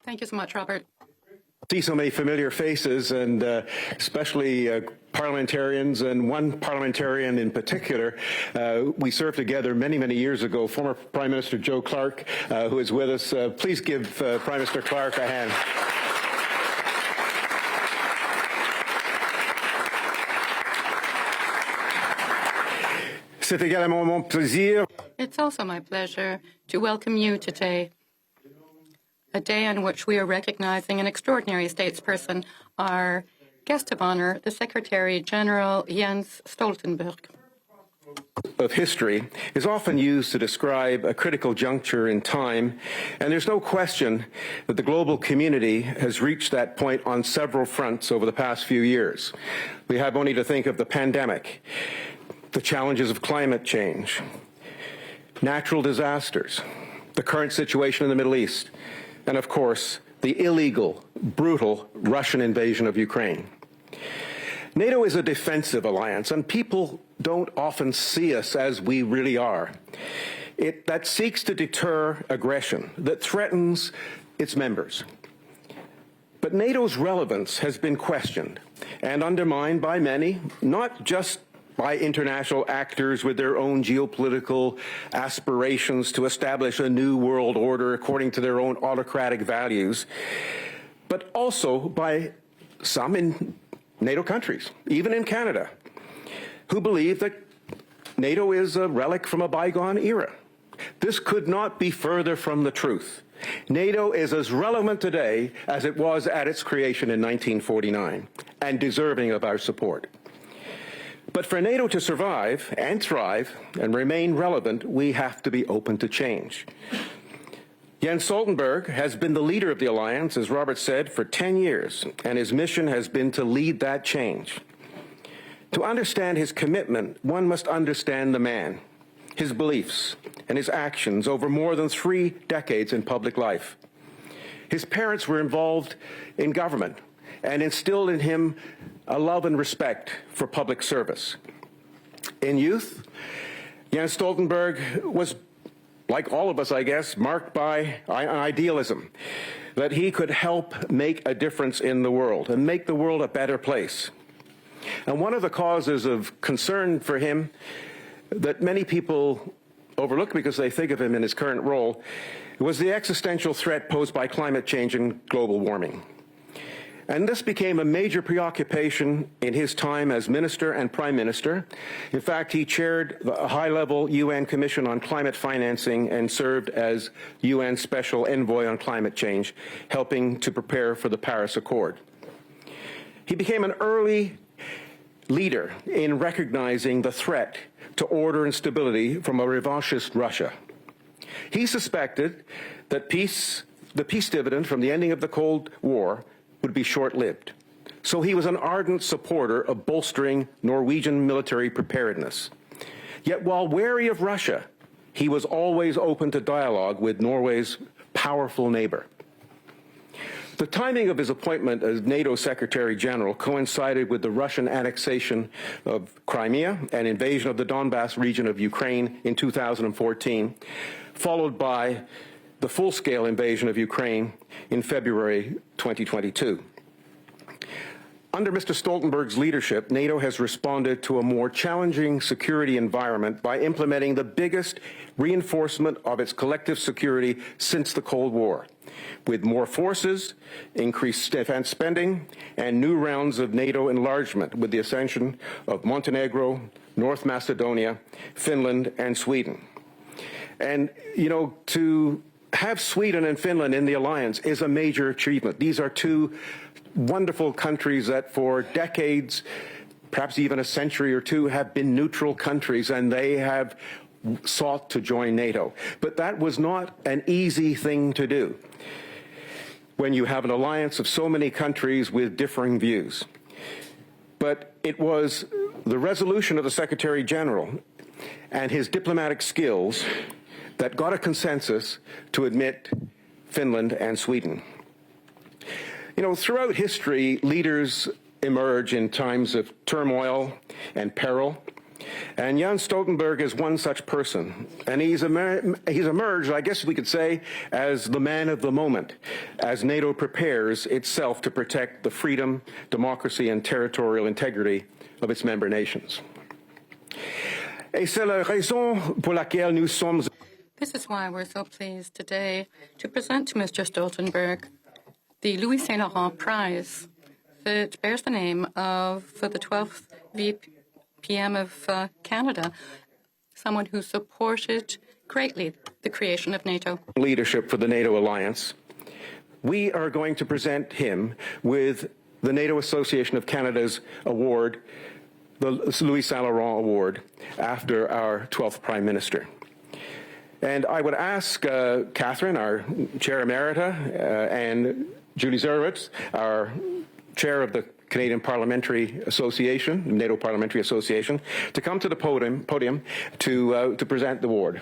Thank you so much, Robert. See so many familiar faces, and especially parliamentarians, and one parliamentarian in particular. We served together many, many years ago, former Prime Minister Joe Clark, who is with us. Please give Prime Minister Clark a hand. C'est également mon plaisir. It's also my pleasure to welcome you today, a day on which we are recognizing an extraordinary statesperson, our guest of honor, the Secretary General Jens Stoltenberg. Of history is often used to describe a critical juncture in time, and there's no question that the global community has reached that point on several fronts over the past few years. We have only to think of the pandemic, the challenges of climate change, natural disasters, the current situation in the Middle East, and of course, the illegal, brutal Russian invasion of Ukraine. NATO is a defensive alliance, and people don't often see us as we really are. That seeks to deter aggression, that threatens its members. But NATO's relevance has been questioned and undermined by many, not just by international actors with their own geopolitical aspirations to establish a new world order according to their own autocratic values, but also by some in NATO countries, even in Canada, who believe that NATO is a relic from a bygone era. This could not be further from the truth. NATO is as relevant today as it was at its creation in 1949, and deserving of our support. But for NATO to survive and thrive and remain relevant, we have to be open to change. Jens Stoltenberg has been the leader of the alliance, as Robert said, for 10 years, and his mission has been to lead that change. To understand his commitment, one must understand the man, his beliefs, and his actions over more than 3 decades in public life. His parents were involved in government and instilled in him a love and respect for public service. In youth, Jens Stoltenberg was, like all of us, I guess, marked by an idealism that he could help make a difference in the world and make the world a better place. And one of the causes of concern for him that many people overlook because they think of him in his current role was the existential threat posed by climate change and global warming. And this became a major preoccupation in his time as Minister and Prime Minister. In fact, he chaired a high-level UN Commission on Climate Financing and served as UN Special Envoy on Climate Change, helping to prepare for the Paris Accord. He became an early leader in recognizing the threat to order and stability from a revanchist Russia. He suspected that the peace dividend from the ending of the Cold War would be short-lived. So he was an ardent supporter of bolstering Norwegian military preparedness. Yet while wary of Russia, he was always open to dialogue with Norway's powerful neighbor. The timing of his appointment as NATO Secretary General coincided with the Russian annexation of Crimea and invasion of the Donbass region of Ukraine in 2014, followed by the full-scale invasion of Ukraine in February 2022. Under Mr. Stoltenberg's leadership, NATO has responded to a more challenging security environment by implementing the biggest reinforcement of its collective security since the Cold War, with more forces, increased defense spending, and new rounds of NATO enlargement with the accession of Montenegro, North Macedonia, Finland, and Sweden. And, you know, to have Sweden and Finland in the alliance is a major achievement. These are two wonderful countries that for decades, perhaps even a century or two, have been neutral countries, and they have sought to join NATO. But that was not an easy thing to do when you have an alliance of so many countries with differing views. But it was the resolution of the Secretary General and his diplomatic skills that got a consensus to admit Finland and Sweden. You know, throughout history, leaders emerge in times of turmoil and peril. And Jens Stoltenberg is one such person, and he's emerged, I guess we could say, as the man of the moment, as NATO prepares itself to protect the freedom, democracy, and territorial integrity of its member nations. Et c'est la raison pour laquelle nous sommes. This is why we're so pleased today to present to Mr. Stoltenberg the Louis Saint Laurent Prize that bears the name of the 12th VPM of Canada, someone who supported greatly the creation of NATO. Leadership for the NATO alliance. We are going to present him with the NATO Association of Canada's award, the Louis Saint Laurent Award, after our 12th Prime Minister. And I would ask Catherine, our Chair Emerita, and Julie Zurwitz, our Chair of the Canadian Parliamentary Association, NATO Parliamentary Association, to come to the podium to present the award.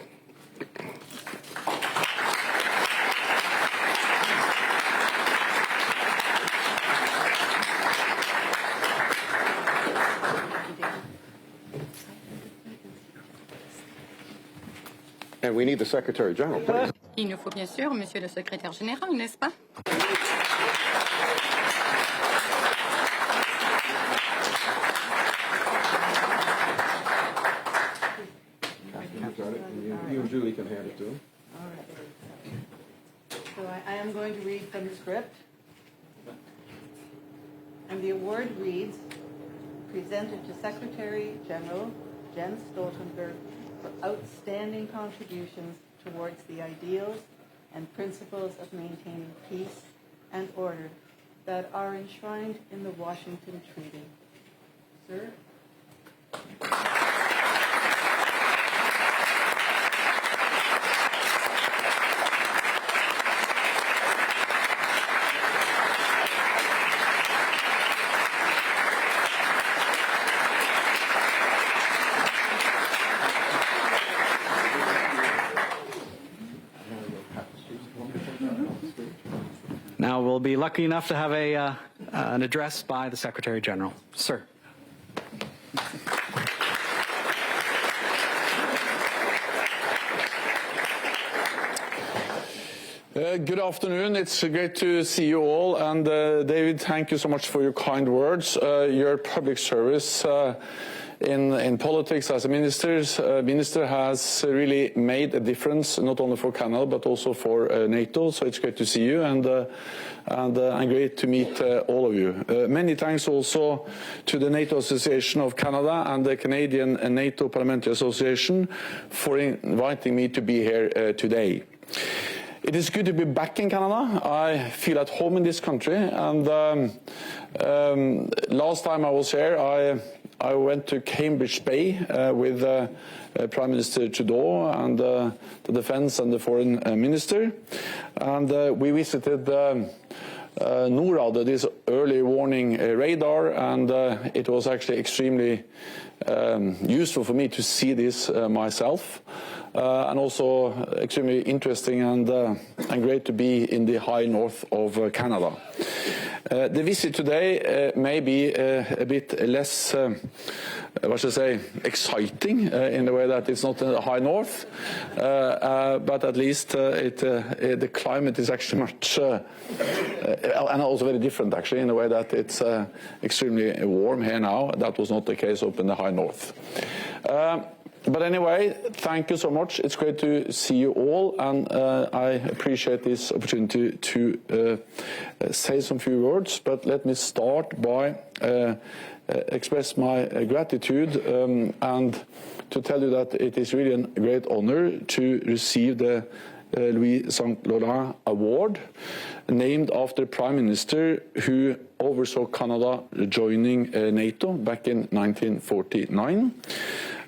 And we need the Secretary General, please. Il nous faut bien sûr, Monsieur le Secrétaire Général, n'est-ce pas? You and Julie can hand it to him. All right. So I am going to read from the script. And the award reads, presented to Secretary General Jens Stoltenberg for outstanding contributions towards the ideals and principles of maintaining peace and order that are enshrined in the Washington Treaty. Sir? Now we'll be lucky enough to have an address by the Secretary General. Sir. Good afternoon. It's great to see you all. And David, thank you so much for your kind words. Your public service in politics as a minister has really made a difference, not only for Canada but also for NATO. So it's great to see you, and great to meet all of you. Many thanks also to the NATO Association of Canada and the Canadian NATO Parliamentary Association for inviting me to be here today. It is good to be back in Canada. I feel at home in this country, and last time I was here, I went to Cambridge Bay with Prime Minister Trudeau and the Defence and the Foreign Minister, and we visited NORAD, this early warning radar, and it was actually extremely useful for me to see this myself. And also extremely interesting and great to be in the high north of Canada. The visit today may be a bit less, what should I say, exciting in the way that it's not in the high north, but at least the climate is actually much, and also very different actually in the way that it's extremely warm here now. That was not the case up in the high north. But anyway, thank you so much. It's great to see you all, and I appreciate this opportunity to say some few words. But let me start by express my gratitude and to tell you that it is really a great honor to receive the Louis Saint Laurent Award, named after Prime Minister who oversaw Canada joining NATO back in 1949.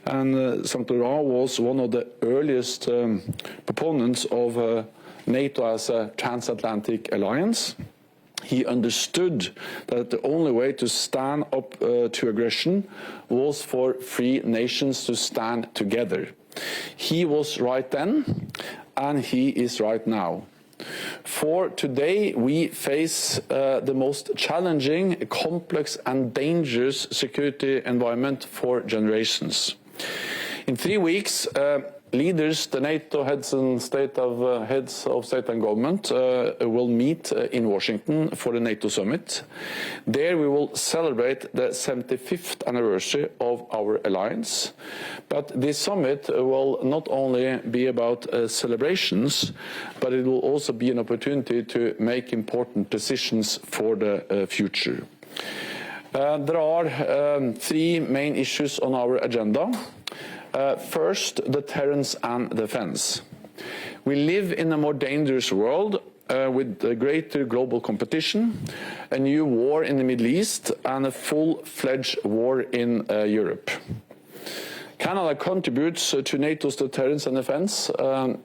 And Saint Laurent was one of the earliest proponents of NATO as a transatlantic alliance. He understood that the only way to stand up to aggression was for free nations to stand together. He was right then, and he is right now. For today, we face the most challenging, complex and dangerous security environment for generations. In 3 weeks, leaders, the NATO heads of state and government, will meet in Washington for the NATO summit. There we will celebrate the 75th anniversary of our alliance. But this summit will not only be about celebrations, but it will also be an opportunity to make important decisions for the future. There are 3 main issues on our agenda. First, deterrence and defense. We live in a more dangerous world with greater global competition, a new war in the Middle East, and a full-fledged war in Europe. Canada contributes to NATO's deterrence and defense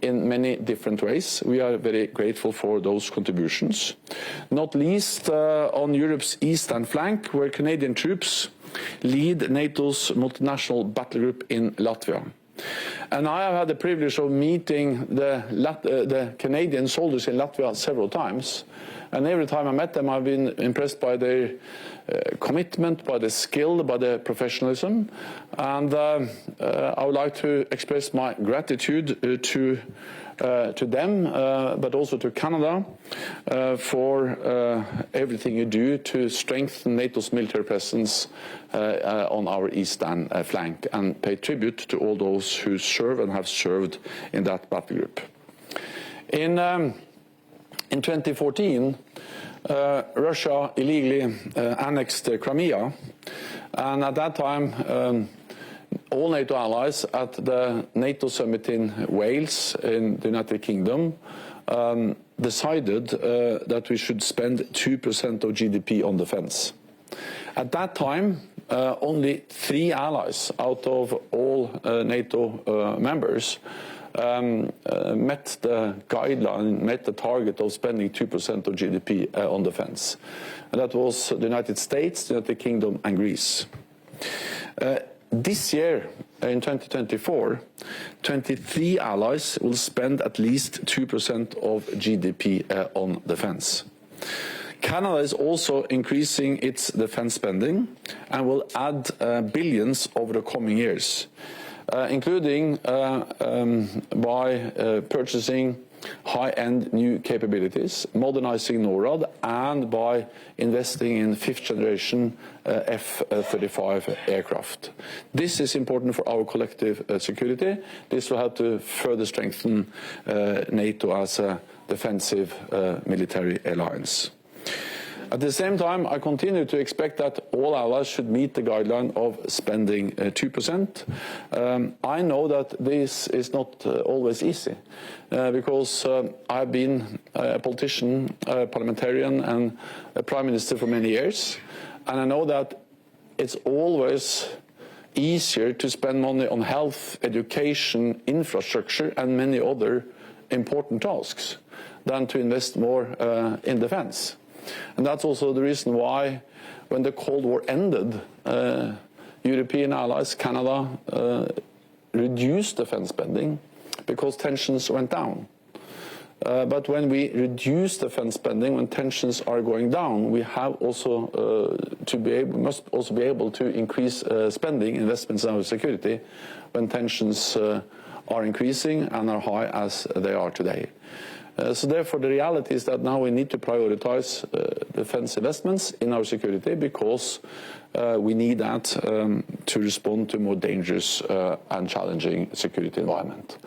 in many different ways. We are very grateful for those contributions, not least on Europe's eastern flank, where Canadian troops lead NATO's multinational battle group in Latvia. And I have had the privilege of meeting the Canadian soldiers in Latvia several times. And every time I met them, I've been impressed by their commitment, by their skill, by their professionalism. And I would like to express my gratitude to them, but also to Canada, for everything you do to strengthen NATO's military presence on our eastern flank, and pay tribute to all those who serve and have served in that battle group. In 2014, Russia illegally annexed Crimea, and at that time all NATO allies at the NATO summit in Wales in the United Kingdom decided that we should spend 2% of GDP on defense. At that time, only 3 allies out of all NATO members met the guideline, met the target of spending 2% of GDP on defense. And that was the United States, the United Kingdom and Greece. This year, in 2024, 23 allies will spend at least 2% of GDP on defense. Canada is also increasing its defense spending and will add billions over the coming years, including by purchasing high-end new capabilities, modernizing NORAD, and by investing in 5th-generation F-35 aircraft. This is important for our collective security. This will help to further strengthen NATO as a defensive military alliance. At the same time, I continue to expect that all allies should meet the guideline of spending 2%. I know that this is not always easy, because I've been a politician, a parliamentarian, and a Prime Minister for many years, and I know that it's always easier to spend money on health, education, infrastructure, and many other important tasks than to invest more in defense. And that's also the reason why, when the Cold War ended, European allies, Canada, reduced defense spending because tensions went down. But when we reduce defense spending, when tensions are going down, we have also must also be able to increase spending, investments in our security, when tensions are increasing and are high as they are today. So therefore, the reality is that now we need to prioritize defense investments in our security, because we need that to respond to a more dangerous and challenging security environment.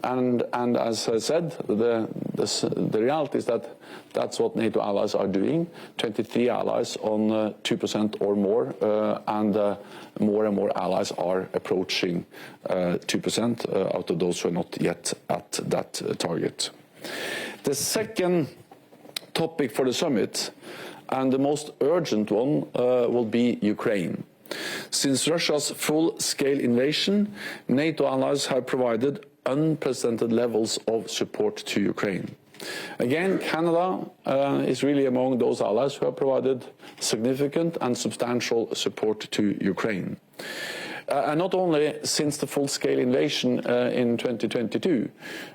And as I said, the reality is that that's what NATO allies are doing. 23 allies on 2% or more, and more allies are approaching 2% out of those who are not yet at that target. The second topic for the summit, and the most urgent one, will be Ukraine. Since Russia's full-scale invasion, NATO allies have provided unprecedented levels of support to Ukraine. Again, Canada is really among those allies who have provided significant and substantial support to Ukraine. And not only since the full-scale invasion in 2022,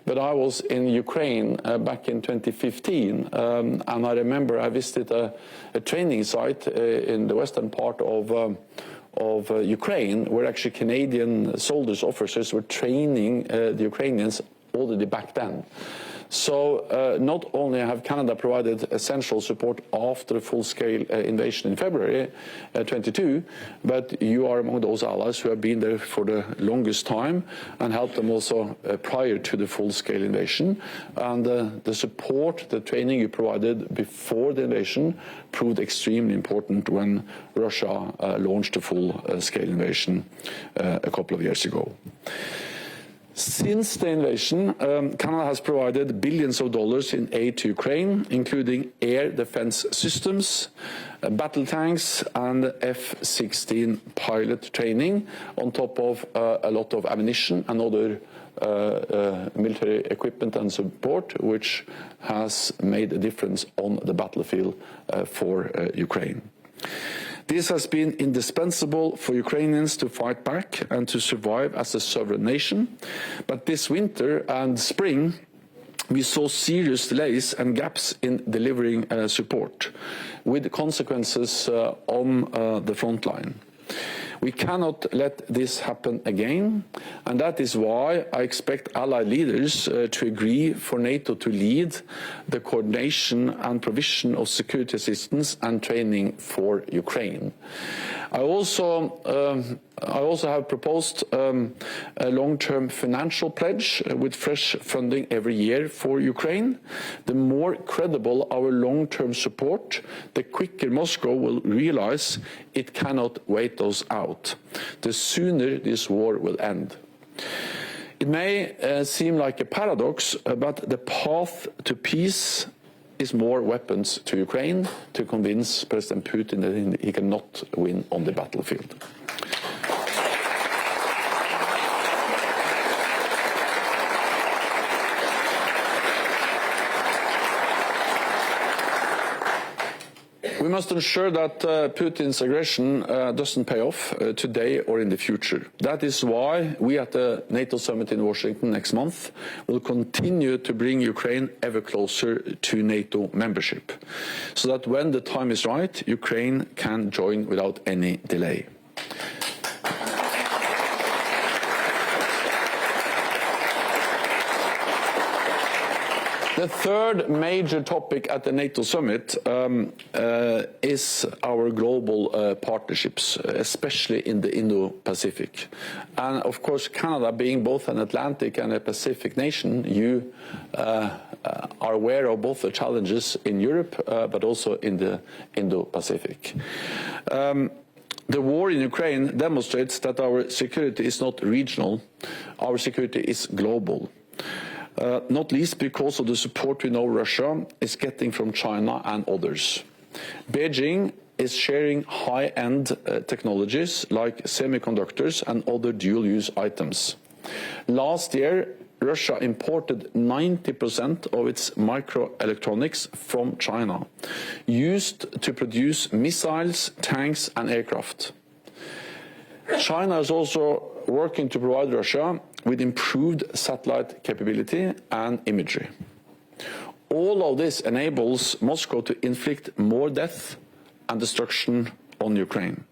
but I was in Ukraine back in 2015, and I remember I visited a training site in the western part of Ukraine, where actually Canadian soldiers, officers were training the Ukrainians already back then. So not only have Canada provided essential support after the full-scale invasion in February 22, but you are among those allies who have been there for the longest time and helped them also prior to the full-scale invasion. And the support, the training you provided before the invasion proved extremely important when Russia launched the full-scale invasion a couple of years ago. Since the invasion, Canada has provided billions of dollars in aid to Ukraine, including air defense systems, battle tanks, and F-16 pilot training, on top of a lot of ammunition and other military equipment and support, which has made a difference on the battlefield for Ukraine. This has been indispensable for Ukrainians to fight back and to survive as a sovereign nation. But this winter and spring, we saw serious delays and gaps in delivering support, with consequences on the front line. We cannot let this happen again, and that is why I expect allied leaders to agree for NATO to lead the coordination and provision of security assistance and training for Ukraine. I also have proposed a long-term financial pledge with fresh funding every year for Ukraine. The more credible our long-term support, the quicker Moscow will realize it cannot wait us out. The sooner this war will end. It may seem like a paradox, but the path to peace is more weapons to Ukraine to convince President Putin that he cannot win on the battlefield. We must ensure that Putin's aggression doesn't pay off today or in the future. That is why we at the NATO summit in Washington next month will continue to bring Ukraine ever closer to NATO membership, so that when the time is right, Ukraine can join without any delay. The third major topic at the NATO summit is our global partnerships, especially in the Indo-Pacific. And of course, Canada, being both an Atlantic and a Pacific nation, you are aware of both the challenges in Europe, but also in the Indo-Pacific. The war in Ukraine demonstrates that our security is not regional, our security is global. Not least because of the support we know Russia is getting from China and others. Beijing is sharing high-end technologies like semiconductors and other dual-use items. Last year, Russia imported 90% of its microelectronics from China, used to produce missiles, tanks, and aircraft. China is also working to provide Russia with improved satellite capability and imagery. All of this enables Moscow to inflict more death and destruction on Ukraine,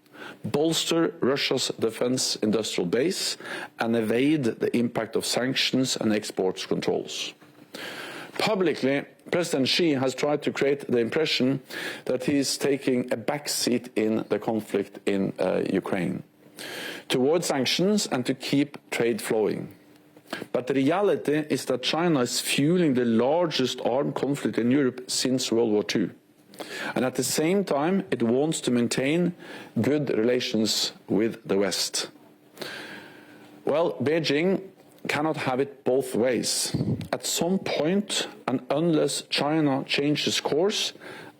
bolster Russia's defense industrial base, and evade the impact of sanctions and exports controls. Publicly, President Xi has tried to create the impression that he is taking a backseat in the conflict in Ukraine, towards sanctions and to keep trade flowing. But the reality is that China is fueling the largest armed conflict in Europe since World War II. And at the same time, it wants to maintain good relations with the West. Well, Beijing cannot have it both ways. At some point, and unless China changes course,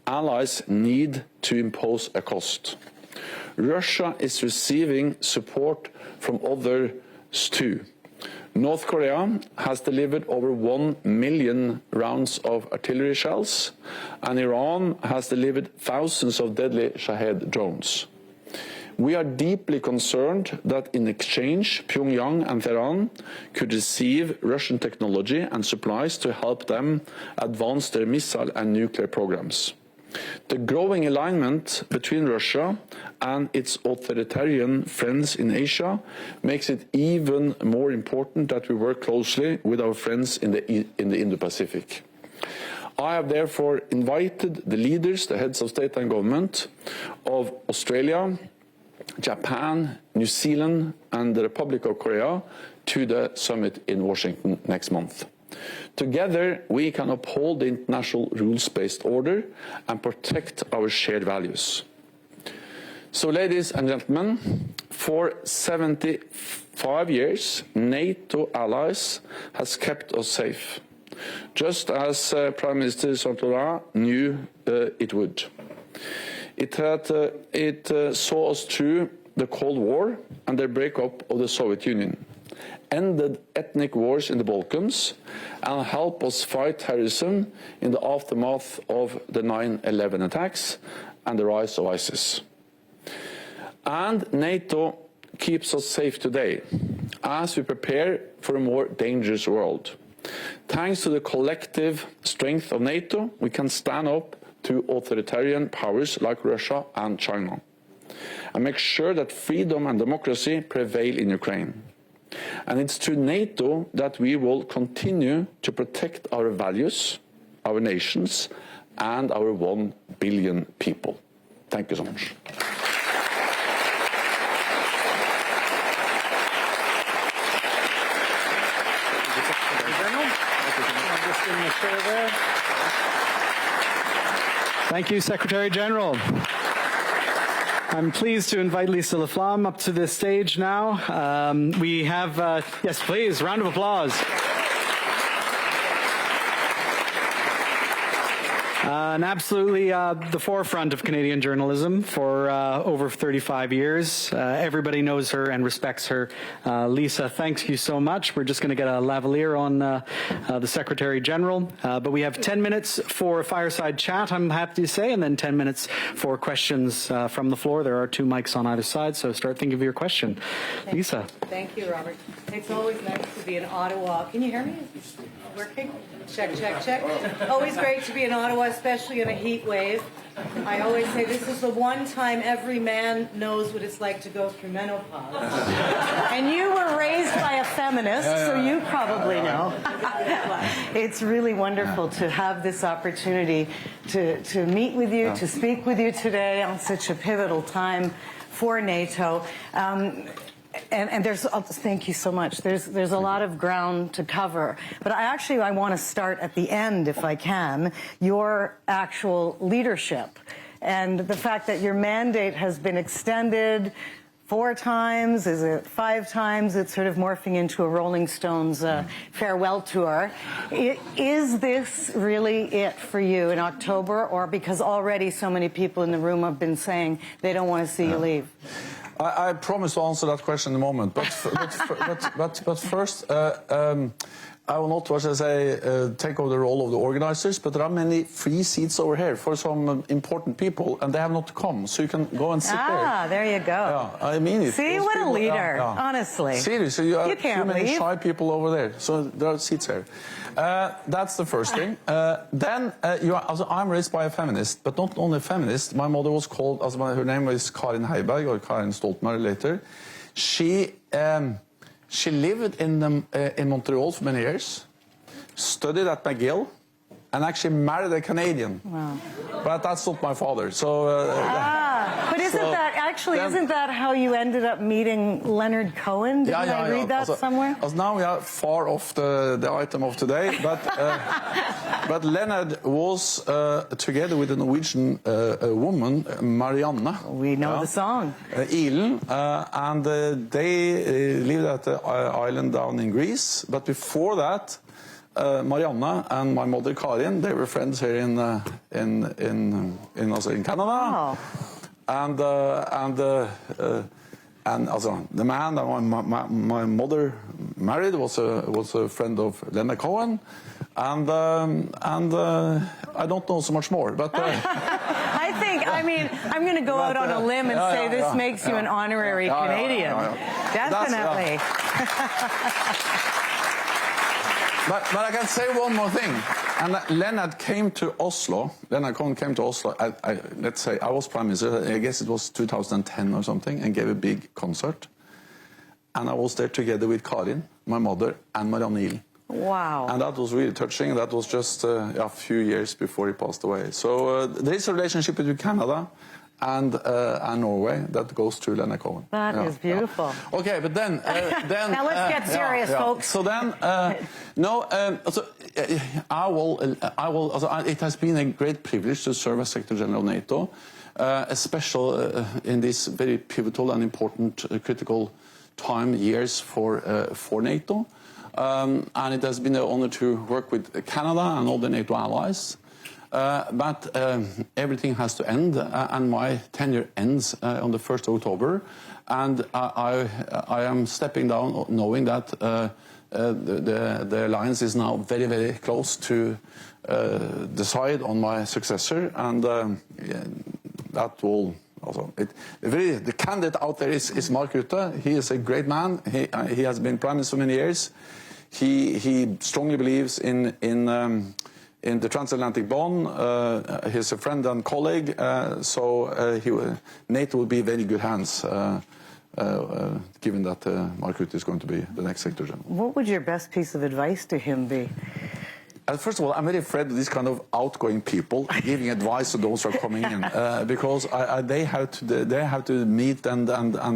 allies need to impose a cost. Russia is receiving support from others too. North Korea has delivered over 1 million rounds of artillery shells, and Iran has delivered thousands of deadly Shahed drones. We are deeply concerned that in exchange, Pyongyang and Tehran could receive Russian technology and supplies to help them advance their missile and nuclear programs. The growing alignment between Russia and its authoritarian friends in Asia makes it even more important that we work closely with our friends in the Indo-Pacific. I have therefore invited the leaders, the heads of state and government of Australia, Japan, New Zealand and the Republic of Korea to the summit in Washington next month. Together, we can uphold the international rules-based order and protect our shared values. So, ladies and gentlemen, for 75 years, NATO allies has kept us safe, just as Prime Minister Trudeau knew it would. It saw us through the Cold War and the breakup of the Soviet Union, ended ethnic wars in the Balkans, and helped us fight terrorism in the aftermath of the 9/11 attacks and the rise of ISIS. And NATO keeps us safe today as we prepare for a more dangerous world. Thanks to the collective strength of NATO, we can stand up to authoritarian powers like Russia and China, and make sure that freedom and democracy prevail in Ukraine. And it's through NATO that we will continue to protect our values, our nations, and our 1 billion people. Thank you so much. Thank you, Secretary General. I'm pleased to invite Lisa Laflamme up to the stage now. We have, yes, please, round of applause. And absolutely the forefront of Canadian journalism for over 35 years. Everybody knows her and respects her. Lisa, thank you so much. We're just going to get a lavalier on the Secretary General. But we have 10 minutes for a fireside chat, I'm happy to say, and then 10 minutes for questions from the floor. There are 2 mics on either side, so start thinking of your question. Lisa. Thank you, Robert. It's always nice to be in Ottawa. Can you hear me? Is it working? Check, check, check. Always great to be in Ottawa, especially in a heat wave. I always say this is the one time every man knows what it's like to go through menopause. And you were raised by a feminist, so you probably know. It's really wonderful to have this opportunity to meet with you, to speak with you today on such a pivotal time for NATO. And there's, thank you so much. There's a lot of ground to cover, but I want to start at the end, if I can, your actual leadership and the fact that your mandate has been extended 4 times, is it 5 times? It's sort of morphing into a Rolling Stones farewell tour. Is this really it for you in October, or because already so many people in the room have been saying they don't want to see you leave? I promise to answer that question in a moment, but first, I will not, what I say, take over the role of the organizers, but there are many free seats over here for some important people, and they have not come, so you can go and sit there. Ah, there you go. Yeah, I mean it. See, those what people, a leader, honestly. Seriously, you have can't too many leave. shy people over there, so there are seats here. That's the first thing. Then, I'm raised by a feminist, but not only a feminist. My mother was called, her name was Karin Heiberg, or Karin Stoltenberg later. She lived in Montreal for many years, studied at McGill, and actually married a Canadian. Wow. But that's not my father, so... But isn't that how you ended up meeting Leonard Cohen? Didn't I read that somewhere? Now we are far off the item of today, but Leonard was together with a Norwegian woman, Marianne. We know the song. Ilen, and they lived at the island down in Greece, but before that, Marianne and my mother Karin, they were friends here in Canada. Oh. And the man that my mother married was a friend of Leonard Cohen, and I don't know so much more, but. I I mean, I'm going to go out on a limb and say this makes you an honorary Canadian. Definitely. But I can say one more thing. And Leonard came to Oslo. Leonard Cohen came to Oslo. Let's say I was Prime Minister. I guess it was 2010 or something, and gave a big concert. And I was there together with Karin, my mother, and Marianne Ihl. Wow. And that was really touching. That was just a few years before he passed away. So there is a relationship between Canada and Norway that goes through Leonard Cohen. That is beautiful. Okay, but then now let's get serious, folks. So then, I will. It has been a great privilege to serve as Secretary General of NATO, especially in this very pivotal and important, critical years for NATO. And it has been an honor to work with Canada and all the NATO allies. But everything has to end, and my tenure ends on the 1st of October. And I am stepping down knowing that the alliance is now very, very close to decide on my successor. And that will also... the candidate out there is Mark Rutte. He is a great man. He has been Prime Minister for many years. He strongly believes in the transatlantic bond. He's a friend and colleague, so NATO will be in very good hands, given that Mark Rutte is going to be the next Secretary General. What would your best piece of advice to him be? First of all, I'm very afraid of these kind of outgoing people giving advice to those who are coming in, because they have to meet and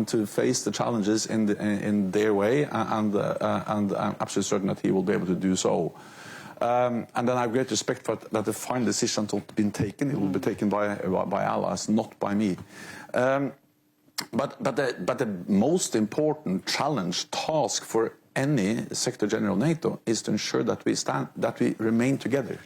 to face the challenges in their way, and I'm absolutely certain that he will be able to do so. And then I have great respect for that the final decision has not been taken. It will be taken by allies, not by me. But the most important challenge, task for any Secretary General of NATO is to ensure that we remain together.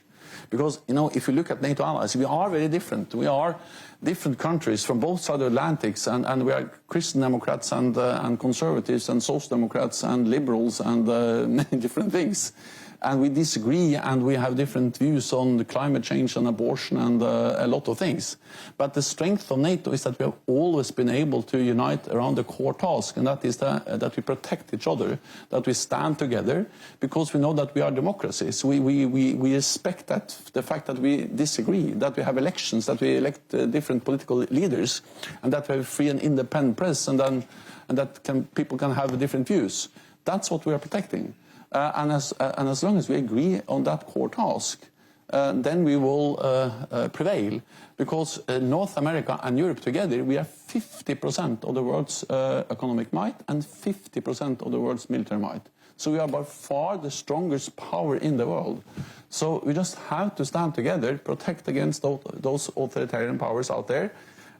Because, you know, if you look at NATO allies, we are very different. We are different countries from both sides of the Atlantic, and we are Christian Democrats and conservatives and social democrats and liberals and many different things. And we disagree, and we have different views on the climate change and abortion and a lot of things. But the strength of NATO is that we have always been able to unite around the core task, and that is that we protect each other, that we stand together, because we know that we are democracies. We respect the fact that we disagree, that we have elections, that we elect different political leaders, and that we have free and independent press, and that people can have different views. That's what we are protecting. And as long as we agree on that core task, then we will prevail. Because North America and Europe together, we have 50% of the world's economic might and 50% of the world's military might. So we are by far the strongest power in the world. So we just have to stand together, protect against those authoritarian powers out there,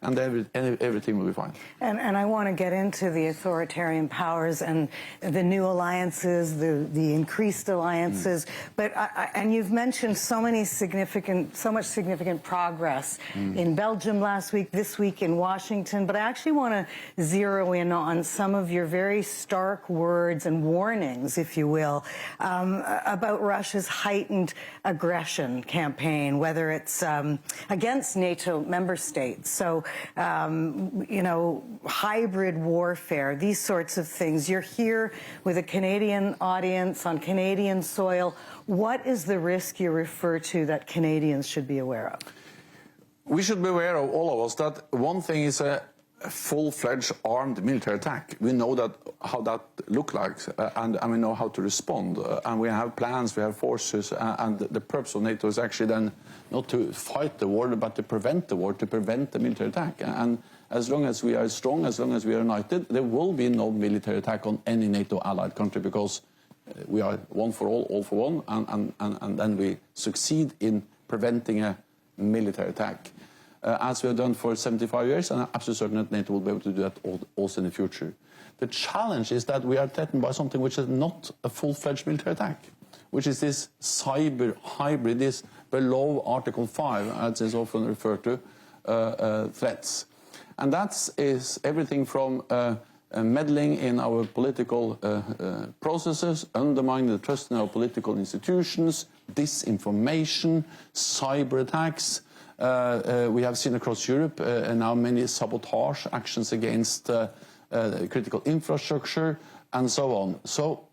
and everything will be fine. And I want to get into the authoritarian powers and the new alliances, the increased alliances. But and you've mentioned so much significant progress in Belgium last week, this week in Washington. But I actually want to zero in on some of your very stark words and warnings, if you will, about Russia's heightened aggression campaign, whether it's against NATO member states. So you know, hybrid warfare, these sorts of things. You're here with a Canadian audience on Canadian soil. What is the risk you refer to that Canadians should be aware of? We should be aware of, all of us, that one thing is a full-fledged armed military attack. We know how that looks like, and we know how to respond. And we have plans, we have forces, and the purpose of NATO is actually then not to fight the war, but to prevent the war, to prevent the military attack. And as long as we are strong, as long as we are united, there will be no military attack on any NATO allied country, because we are one for all for one, and then we succeed in preventing a military attack. As we have done for 75 years, and I'm absolutely certain that NATO will be able to do that also in the future. The challenge is that we are threatened by something which is not a full-fledged military attack, which is this cyber hybrid, this below Article 5, as is often referred to, threats. And that is everything from meddling in our political processes, undermining the trust in our political institutions, disinformation, cyber attacks, We have seen across Europe now many sabotage actions against critical infrastructure and so on. So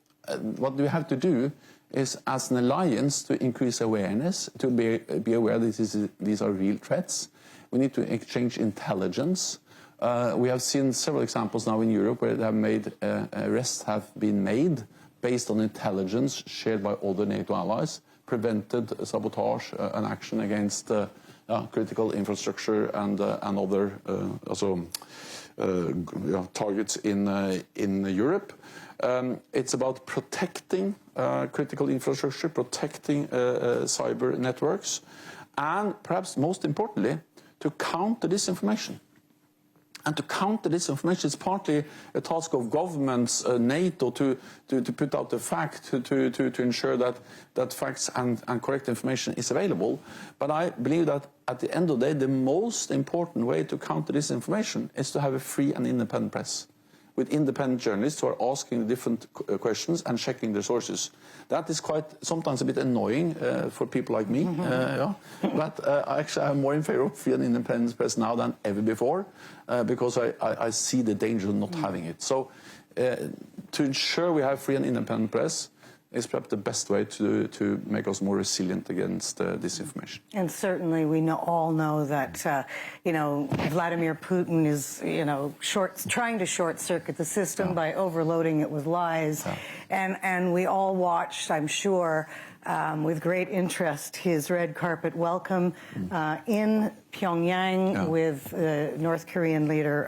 what we have to do is, as an alliance, to increase awareness, to be aware that these are real threats. We need to exchange intelligence. We have seen several examples now in Europe where they have made arrests have been made based on intelligence shared by other NATO allies, prevented sabotage and action against critical infrastructure and other targets in Europe. It's about protecting critical infrastructure, protecting cyber networks, and perhaps most importantly, to counter disinformation. And to counter disinformation is partly a task of governments, NATO, to put out the fact, to ensure that facts and correct information is available. But I believe that at the end of the day, the most important way to counter disinformation is to have a free and independent press, with independent journalists who are asking different questions and checking their sources. That is quite sometimes a bit annoying for people like me, but actually I'm more in favor of free and independent press now than ever before, because I see the danger of not having it. So to ensure we have free and independent press is perhaps the best way to make us more resilient against disinformation. And certainly we all know that, Vladimir Putin is, trying to short-circuit the system by overloading it with lies. And we all watched, I'm sure, with great interest, his red carpet welcome in Pyongyang with North Korean leader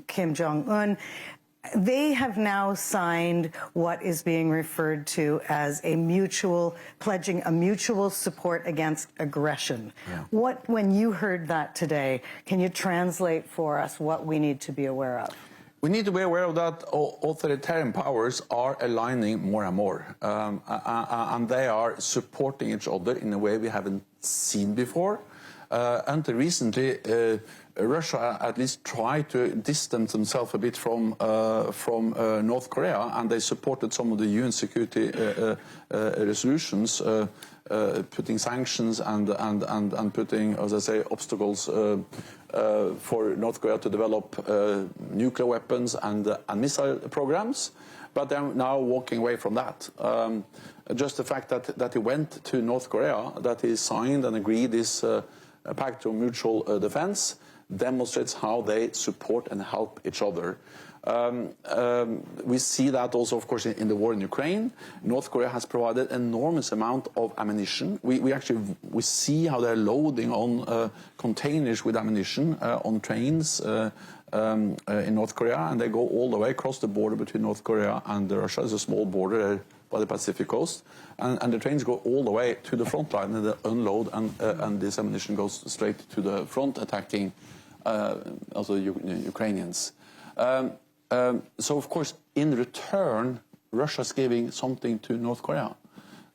Kim Jong-un. They have now signed what is being referred to as pledging a mutual support against aggression. When you heard that today, can you translate for us what we need to be aware of? We need to be aware of that authoritarian powers are aligning more and more, and they are supporting each other in a way we haven't seen before. Until recently, Russia at least tried to distance themselves a bit from North Korea, and they supported some of the UN security resolutions, putting sanctions and putting, as I say, obstacles for North Korea to develop nuclear weapons and missile programs. But they're now walking away from that. Just the fact that he went to North Korea, that he signed and agreed this pact of mutual defense, demonstrates how they support and help each other. We see that also, of course, in the war in Ukraine. North Korea has provided enormous amount of ammunition. We see how they're loading on containers with ammunition on trains in North Korea, and they go all the way across the border between North Korea and Russia. There's a small border by the Pacific coast, and the trains go all the way to the front line, and they unload, and this ammunition goes straight to the front, attacking also Ukrainians. So, of course, in return, Russia's giving something to North Korea.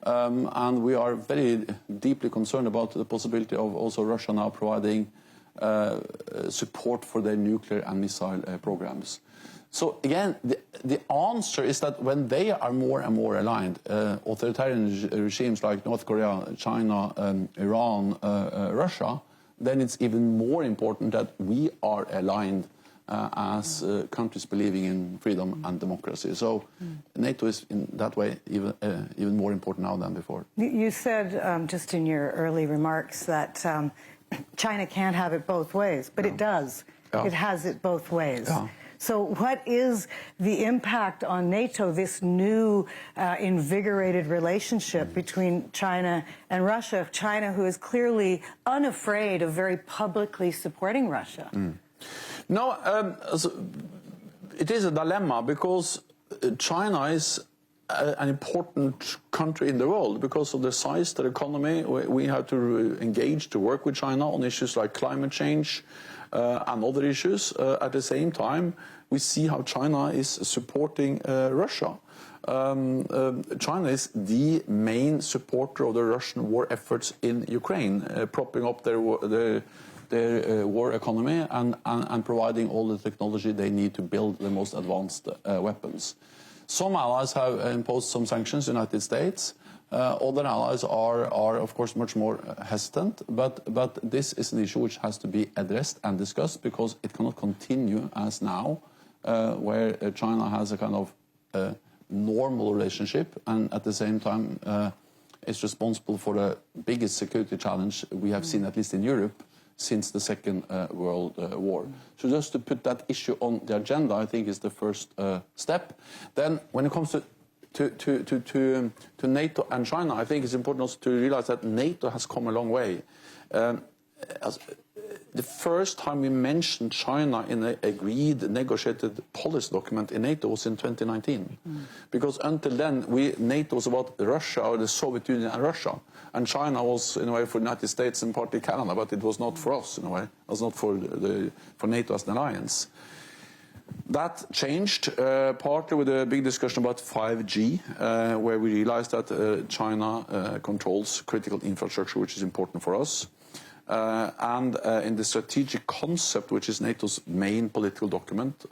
And we are very deeply concerned about the possibility of also Russia now providing support for their nuclear and missile programs. So, again, the answer is that when they are more and more aligned, authoritarian regimes like North Korea, China, Iran, Russia, then it's even more important that we are aligned as countries believing in freedom and democracy. So NATO is in that way even more important now than before. You said just in your early remarks that China can't have it both ways, but it does. It has it both ways. So what is the impact on NATO, this new invigorated relationship between China and Russia, China who is clearly unafraid of very publicly supporting Russia? No, it is a dilemma because China is an important country in the world because of their size, their economy. We have to engage to work with China on issues like climate change and other issues. At the same time, we see how China is supporting Russia. China is the main supporter of the Russian war efforts in Ukraine, propping up their war economy and providing all the technology they need to build the most advanced weapons. Some allies have imposed some sanctions, United States, Other allies are of course much more hesitant, but this is an issue which has to be addressed and discussed, because it cannot continue as now, where China has a kind of normal relationship and at the same time is responsible for the biggest security challenge we have seen, at least in Europe, since the Second World War. So just to put that issue on the agenda, I think is the first step. Then when it comes to NATO and China, I think it's important also to realize that NATO has come a long way. The first time we mentioned China in an agreed, negotiated policy document in NATO was in 2019. Because until then, NATO was about Russia, or the Soviet Union and Russia. And China was, in a way, for the United States and partly Canada, but it was not for us, in a way. It was not for NATO as an alliance. That changed partly with a big discussion about 5G, where we realized that China controls critical infrastructure, which is important for us. And in the strategic concept, which is NATO's main political document,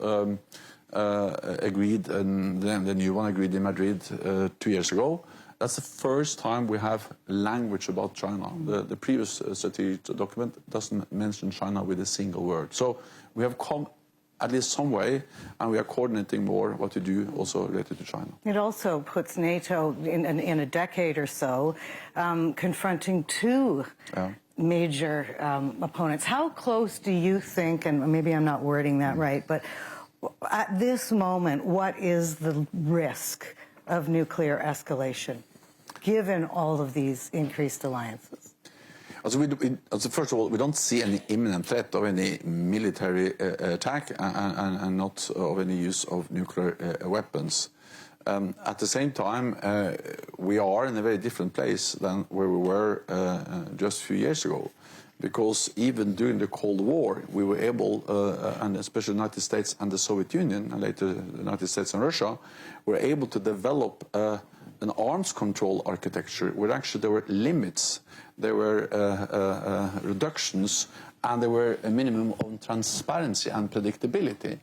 agreed, and then the new one agreed in Madrid 2 years ago. That's the first time we have language about China. The previous strategic document doesn't mention China with a single word. So we have come at least some way, and we are coordinating more what we do also related to China. It also puts NATO in a decade or so confronting two major opponents. How close do you think, and maybe I'm not wording that right, but at this moment, what is the risk of nuclear escalation, given all of these increased alliances? First of all, we don't see any imminent threat of any military attack and not of any use of nuclear weapons. At the same time, we are in a very different place than where we were just a few years ago. Because even during the Cold War, we were able, and especially the United States and the Soviet Union, and later the United States and Russia, were able to develop an arms control architecture where actually there were limits, there were reductions, and there were a minimum of transparency and predictability.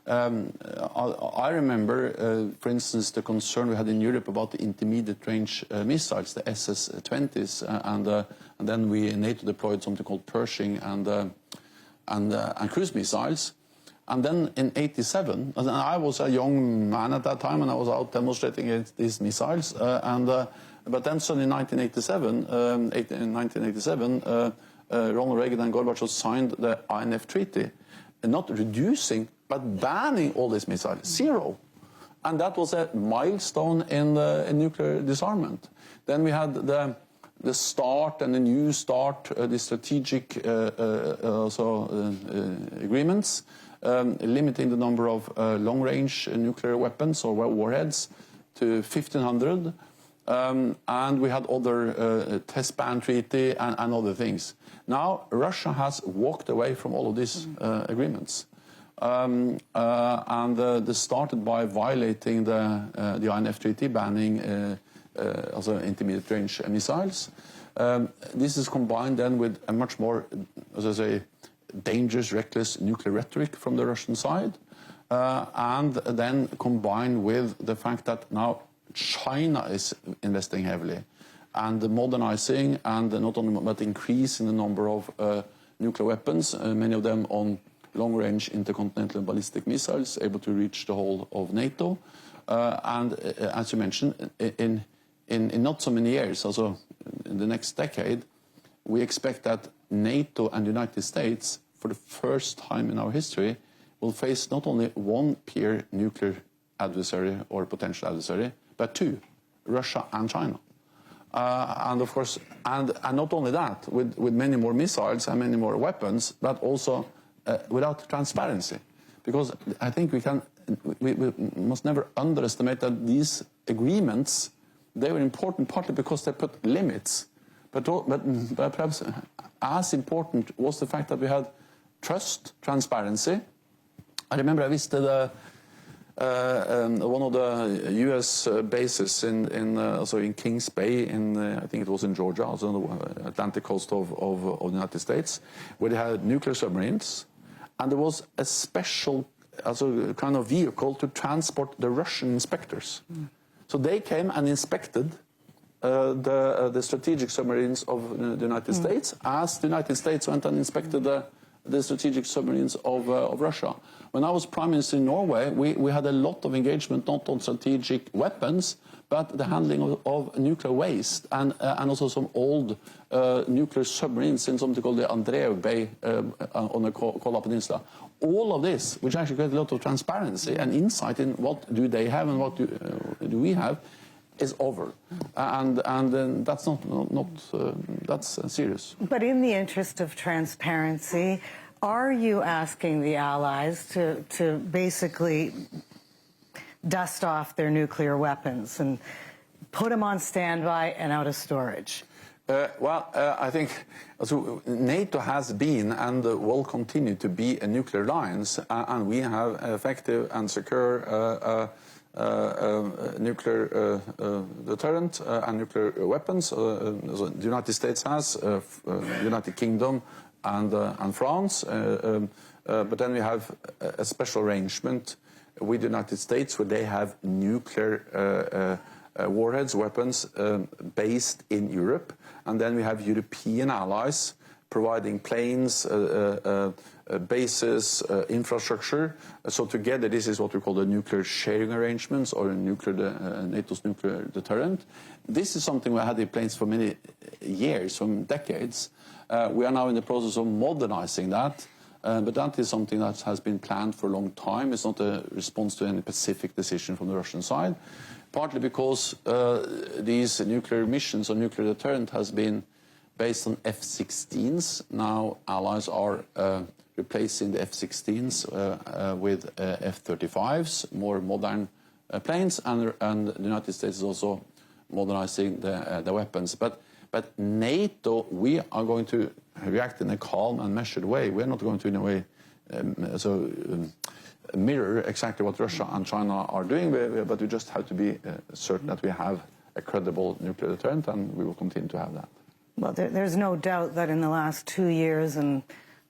I remember, for instance, the concern we had in Europe about the intermediate range missiles, the SS-20s, and then we in NATO deployed something called Pershing and cruise missiles. And then in '87, and I was a young man at that time, and I was out demonstrating against these missiles. But then suddenly in 1987, Ronald Reagan and Gorbachev signed the INF Treaty, not reducing, but banning all these missiles, zero. And that was a milestone in nuclear disarmament. Then we had the START and the New START, the strategic agreements, limiting the number of long-range nuclear weapons or warheads to 1,500. And we had other test ban treaty and other things. Now, Russia has walked away from all of these agreements. And they started by violating the INF Treaty, banning also intermediate range missiles. This is combined then with a much more, as I say, dangerous, reckless nuclear rhetoric from the Russian side, and then combined with the fact that now China is investing heavily and modernizing, and not only but increasing the number of nuclear weapons, many of them on long-range intercontinental ballistic missiles, able to reach the whole of NATO. And as you mentioned, in not so many years, also in the next decade, we expect that NATO and the United States, for the first time in our history, will face not only one peer nuclear adversary or potential adversary, but two, Russia and China. And of course, and not only that, with many more missiles and many more weapons, but also without transparency. Because I think we must never underestimate that these agreements, they were important partly because they put limits. But perhaps as important was the fact that we had trust, transparency. I remember I visited one of the U.S. bases in Kings Bay, I think it was in Georgia, also on the Atlantic coast of the United States, where they had nuclear submarines, and there was a special kind of vehicle to transport the Russian inspectors. So they came and inspected the strategic submarines of the United States, as the United States went and inspected the strategic submarines of Russia. When I was Prime Minister in Norway, we had a lot of engagement, not on strategic weapons, but the handling of nuclear waste and also some old nuclear submarines in something called the Andreev Bay on the Kola Peninsula. All of this, which actually created a lot of transparency and insight in what do they have and what do we have, is over, and that's that's serious. But in the interest of transparency, are you asking the Allies to basically dust off their nuclear weapons and put them on standby and out of storage? I think NATO has been and will continue to be a nuclear alliance, and we have effective and secure nuclear deterrent and nuclear weapons. The United States has, United Kingdom and France, but then we have a special arrangement with the United States where they have nuclear warheads, weapons based in Europe, and then we have European allies providing planes, bases, infrastructure. So together, this is what we call the nuclear sharing arrangements, or NATO's nuclear deterrent. This is something we had in place for many years, some decades. We are now in the process of modernizing that, but that is something that has been planned for a long time. It's not a response to any specific decision from the Russian side, partly because these nuclear missions or nuclear deterrent has been based on F-16s. Now allies are replacing the F-16s with F-35s, more modern planes, and the United States is also modernizing the weapons. But NATO, we are going to react in a calm and measured way. We're not going to, in a way, mirror exactly what Russia and China are doing, but we just have to be certain that we have a credible nuclear deterrent, and we will continue to have that. Well, there's no doubt that in the last 2 years and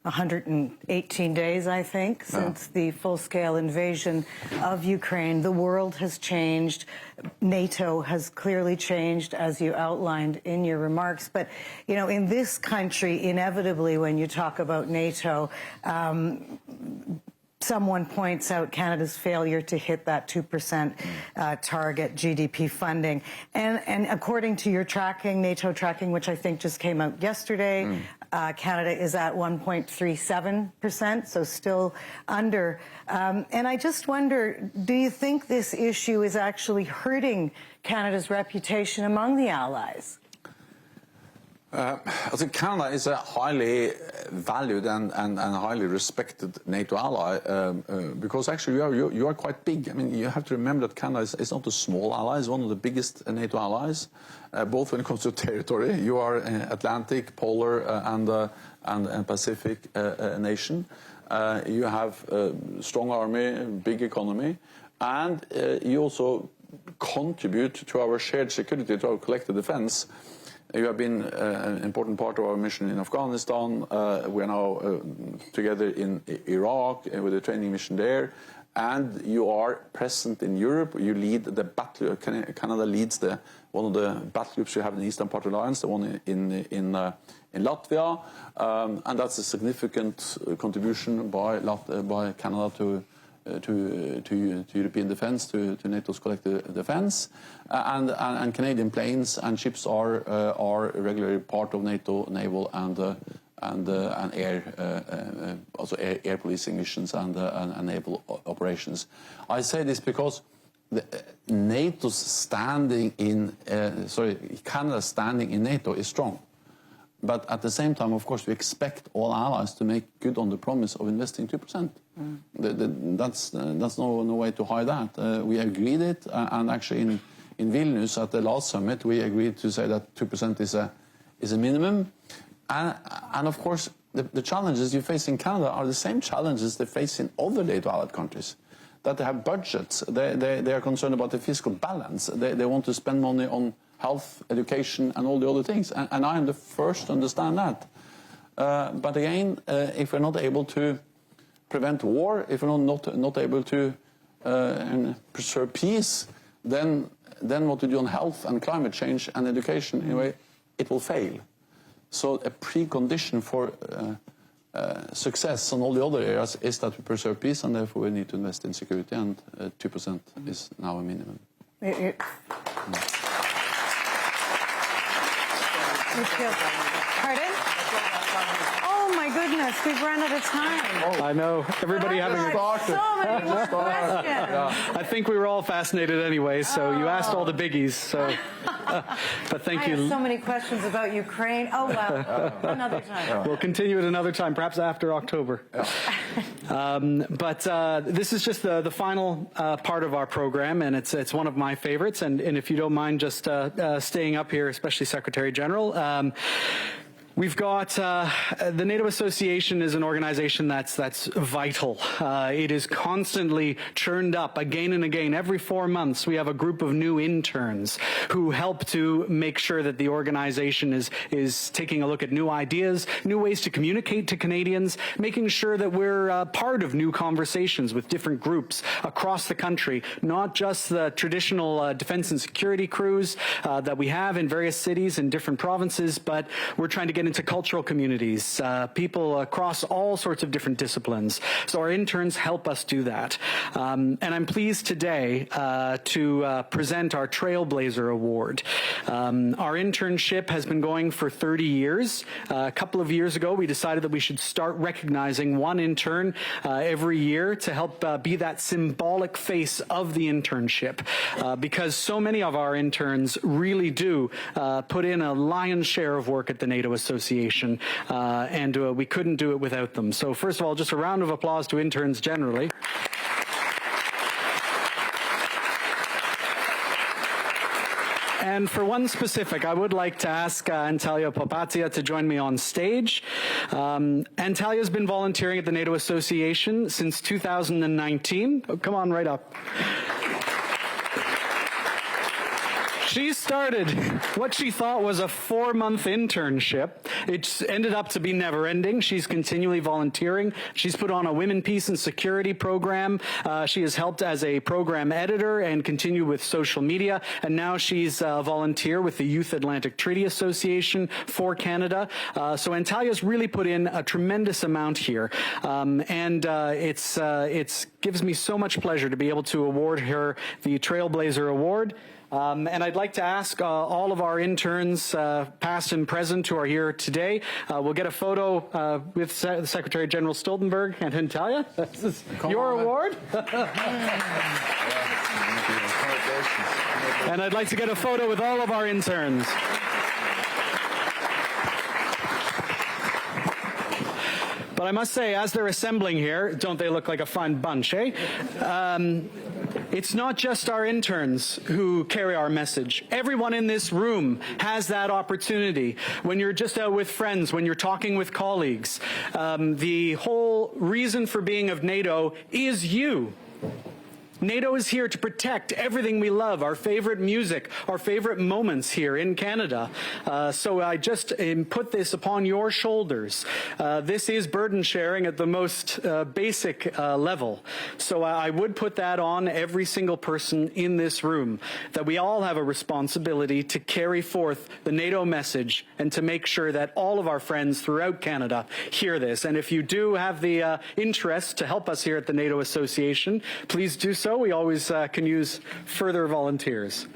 118 days, I think, since the full-scale invasion of Ukraine, the world has changed. NATO has clearly changed, as you outlined in your remarks. But, you know, in this country, inevitably, when you talk about NATO, someone points out Canada's failure to hit that 2% target GDP funding. And according to your tracking, NATO tracking, which I think just came out yesterday, Canada is at 1.37%, so still under. And I just wonder, do you think this issue is actually hurting Canada's reputation among the Allies? I think Canada is a highly valued and highly respected NATO ally because actually you are quite big. I mean, you have to remember that Canada is not a small ally; it's one of the biggest NATO allies, both when it comes to territory. You are an Atlantic, polar, and Pacific nation. You have a strong army, big economy, and you also contribute to our shared security, to our collective defense. You have been an important part of our mission in Afghanistan. We are now together in Iraq with a training mission there. And you are present in Europe. You lead the battle. Canada leads one of the battle groups we have in the eastern part of the alliance, the one in Latvia. And that's a significant contribution by Canada to European defence, to NATO's collective defence, and Canadian planes and ships are regularly part of NATO naval and air, also air policing missions and naval operations. I say this because NATO's standing in, Canada's standing in NATO is strong. But at the same time, of course, we expect all allies to make good on the promise of investing 2%. That's no way to hide that. We agreed it, and actually in Vilnius at the last summit, we agreed to say that 2% is a minimum. And of course, the challenges you face in Canada are the same challenges they face in other NATO allied countries. That they have budgets, they are concerned about the fiscal balance, they want to spend money on health, education, and all the other things. And I am the first to understand that. But again, if we're not able to prevent war, if we're not able to preserve peace, then then what we do on health and climate change and education, in a way, it will fail. So a precondition for success on all the other areas is that we preserve peace, and therefore we need to invest in security, and 2% is now a minimum. Pardon? Oh my goodness, we've run out of time. I know. Everybody having a... So many more questions. I think we were all fascinated anyway, so you asked all the biggies. So, but thank I you. have so many questions about Ukraine. Oh, well, another time. We'll continue at another time, perhaps after October. But this is just the final part of our program, and it's one of my favorites. And if you don't mind just staying up here, especially Secretary General, we've got the NATO Association is an organization that's vital. It is constantly churned up again and again. Every 4 months, we have a group of new interns who help to make sure that the organization is taking a look at new ideas, new ways to communicate to Canadians, making sure that we're part of new conversations with different groups across the country, not just the traditional defense and security crews that we have in various cities and different provinces, but we're trying to get into cultural communities, people across all sorts of different disciplines. So our interns help us do that. And I'm pleased today to present our Trailblazer Award. Our internship has been going for 30 years. A couple of years ago, we decided that we should start recognizing one intern every year to help be that symbolic face of the internship, because so many of our interns really do put in a lion's share of work at the NATO Association, and we couldn't do it without them. So first of all, just a round of applause to interns generally. And for one specific, I would like to ask Antalya Popatia to join me on stage. Antalya's been volunteering at the NATO Association since 2019. Oh, come on right up. She started what she thought was a 4-month internship. It ended up to be never-ending. She's continually volunteering. She's put on a Women, Peace and Security program. She has helped as a program editor and continued with social media. And now she's a volunteer with the Youth Atlantic Treaty Association for Canada. So Antalya's really put in a tremendous amount here. It gives me so much pleasure to be able to award her the Trailblazer Award. And I'd like to ask all of our interns, past and present, who are here today. We'll get a photo with Secretary General Stoltenberg and Antalya. This is your award. And I'd like to get a photo with all of our interns. But I must say, as they're assembling here, don't they look like a fine bunch, eh? It's not just our interns who carry our message. Everyone in this room has that opportunity. When you're just out with friends, when you're talking with colleagues, the whole reason for being of NATO is you. NATO is here to protect everything we love, our favorite music, our favorite moments here in Canada. So I just put this upon your shoulders. This is burden sharing at the most basic level. So I would put that on every single person in this room, that we all have a responsibility to carry forth the NATO message and to make sure that all of our friends throughout Canada hear this. And if you do have the interest to help us here at the NATO Association, please do so. We always can use further volunteers.